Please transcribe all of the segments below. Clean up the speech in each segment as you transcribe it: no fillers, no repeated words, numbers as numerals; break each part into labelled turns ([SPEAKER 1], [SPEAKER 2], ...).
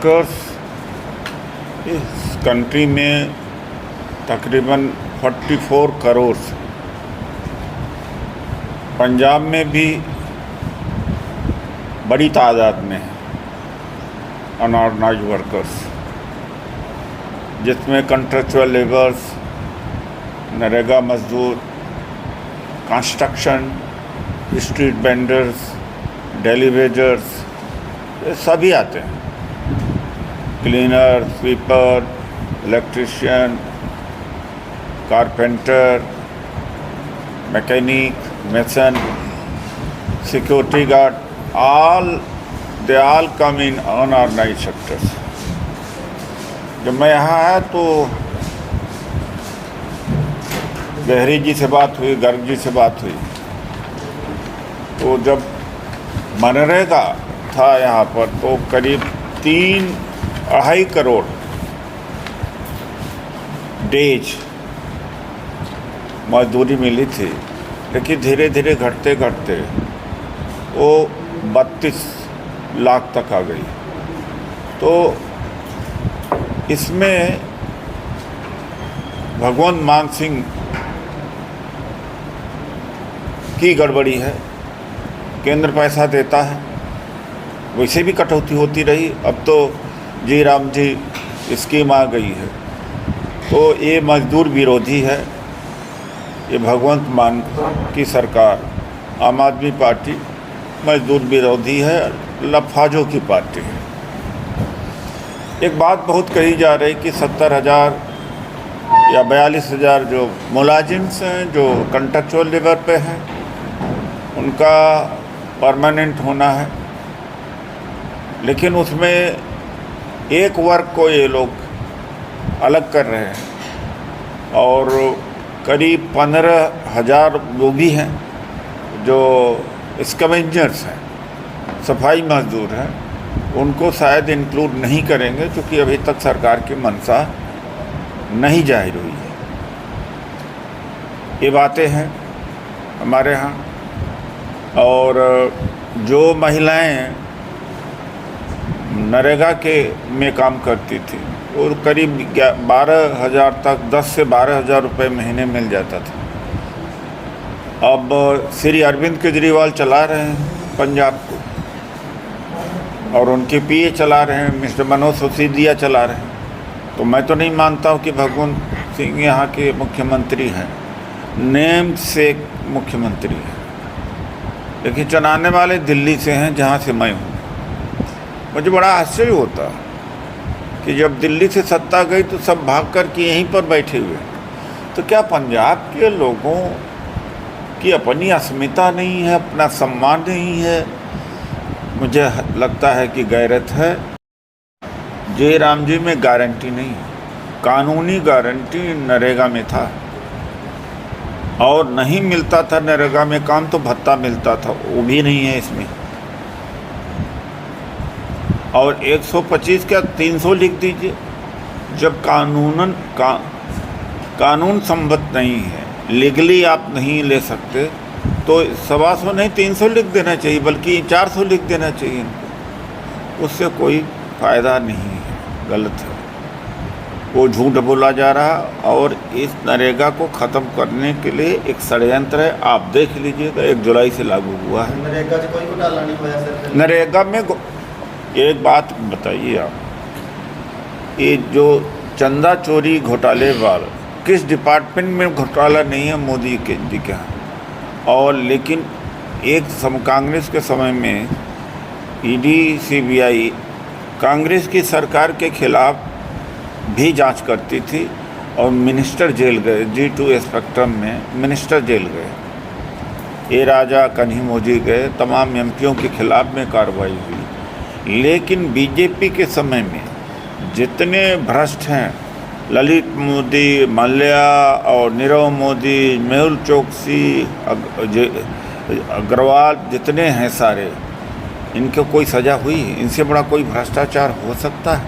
[SPEAKER 1] Workers इस country में तकरीबन 44 करोड़, पंजाब में भी बड़ी तादाद में है अनऑर्गेनाइज्ड वर्कर्स, जिसमें कंट्रेक्चुअल लेबर्स, नरेगा मजदूर, construction, street vendors, daily wagers, ये सभी आते हैं। Cleaner, sweeper, electrician, carpenter, mechanic, mason, security guard, they all come in unorganized sectors. जब मैं यहाँ आया तो गहरी जी से बात हुई, गर्ग जी से बात हुई, तो जब मनरेगा था यहाँ पर तो करीब 3-2.5 करोड़ डेज मजदूरी मिली थी, लेकिन धीरे धीरे घटते घटते वो 32 लाख तक आ गई। तो इसमें भगवंत मान सिंह की गड़बड़ी है। केंद्र पैसा देता है, वैसे भी कटौती होती रही, अब तो जी राम जी स्कीम आ गई है। तो ये मजदूर विरोधी है, ये भगवंत मान की सरकार, आम आदमी पार्टी मजदूर विरोधी है, लफाजों की पार्टी है। एक बात बहुत कही जा रही कि 70,000 या 42,000 जो मुलाजिम्स हैं जो कंट्रेक्चुअल लेबर पे हैं, उनका परमानेंट होना है, लेकिन उसमें एक वर्ग को ये लोग अलग कर रहे हैं और करीब 15,000 वो भी हैं जो स्कैवेंजर्स हैं, सफाई मजदूर हैं, उनको शायद इंक्लूड नहीं करेंगे क्योंकि अभी तक सरकार की मंशा नहीं जाहिर हुई है। ये बातें हैं हमारे यहाँ। और जो महिलाएं नरेगा के में काम करती थी और करीब 12,000 तक, 10 से 12,000 रुपये महीने मिल जाता था। अब श्री अरविंद केजरीवाल चला रहे हैं पंजाब को और उनके पीए चला रहे हैं, मिस्टर मनोज सिसोदिया चला रहे हैं। तो मैं तो नहीं मानता हूँ कि भगवंत सिंह यहाँ के मुख्यमंत्री हैं, नेम से मुख्यमंत्री हैं, लेकिन चलाने वाले दिल्ली से हैं जहाँ से मैं हूँ। मुझे बड़ा आश्चर्य होता कि जब दिल्ली से सत्ता गई तो सब भाग कर के यहीं पर बैठे हुए। तो क्या पंजाब के लोगों की अपनी अस्मिता नहीं है, अपना सम्मान नहीं है? मुझे लगता है कि गैरत है। जय राम जी में गारंटी नहीं, कानूनी गारंटी नरेगा में था और नहीं मिलता था नरेगा में काम तो भत्ता मिलता था, वो भी नहीं है इसमें। और 125 क्या 300 लिख दीजिए। जब कानून सम्मत नहीं है, लीगली आप नहीं ले सकते, तो 125 नहीं 300 लिख देना चाहिए, बल्कि 400 लिख देना चाहिए इनको। उससे कोई फ़ायदा नहीं है, गलत है, वो झूठ बोला जा रहा। और इस नरेगा को ख़त्म करने के लिए एक षड्यंत्र है। आप देख लीजिएगा, 1 जुलाई से लागू हुआ है।
[SPEAKER 2] नरेगा से कोई घोटाला नहीं हुआ सर?
[SPEAKER 1] नरेगा में एक बात बताइए आप, ये जो चंदा चोरी घोटाले वाला, किस डिपार्टमेंट में घोटाला नहीं है मोदी के जी के यहाँ? और लेकिन कांग्रेस के समय में ईडी, सीबीआई कांग्रेस की सरकार के खिलाफ भी जांच करती थी और मिनिस्टर जेल गए। G2 स्पेक्ट्रम में मिनिस्टर जेल गए, ए राजा कन्हीमोजी गए, तमाम एमपीओं के खिलाफ में कार्रवाई हुई। लेकिन बीजेपी के समय में जितने भ्रष्ट हैं, ललित मोदी, माल्या और नीरव मोदी, मेहुल चोकसी, अग्रवाल, जितने हैं सारे, इनको कोई सज़ा हुई? इनसे बड़ा कोई भ्रष्टाचार हो सकता है?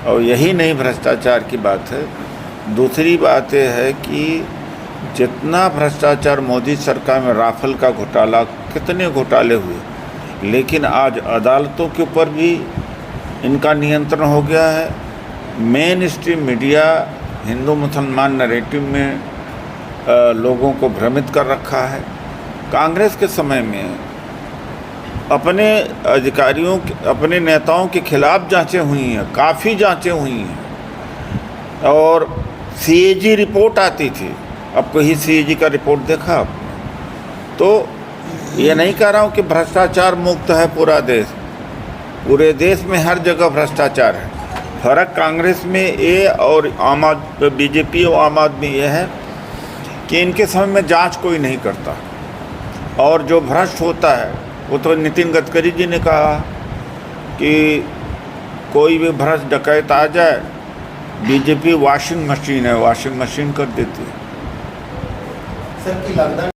[SPEAKER 1] और यही नहीं भ्रष्टाचार की बात है। दूसरी बात यह है कि जितना भ्रष्टाचार मोदी सरकार में, राफेल का घोटाला, कितने घोटाले हुए, लेकिन आज अदालतों के ऊपर भी इनका नियंत्रण हो गया है। मेन स्ट्रीम मीडिया हिंदू मुसलमान नैरेटिव में लोगों को भ्रमित कर रखा है। कांग्रेस के समय में अपने अधिकारियों अपने नेताओं के खिलाफ जांचें हुई हैं, काफ़ी जांचें हुई हैं, और सीएजी रिपोर्ट आती थी। अब कोई सीएजी का रिपोर्ट देखा आपने? तो ये नहीं कह रहा हूँ कि भ्रष्टाचार मुक्त है पूरा देश, पूरे देश में हर जगह भ्रष्टाचार है। फर्क कांग्रेस में ये और बीजेपी और आम आदमी ये है कि इनके समय में जांच कोई नहीं करता, और जो भ्रष्ट होता है वो तो नितिन गडकरी जी ने कहा कि कोई भी भ्रष्ट डकैत आ जाए, बीजेपी वॉशिंग मशीन है, वॉशिंग मशीन कर देती है।
[SPEAKER 2] सर की लॉकडाउन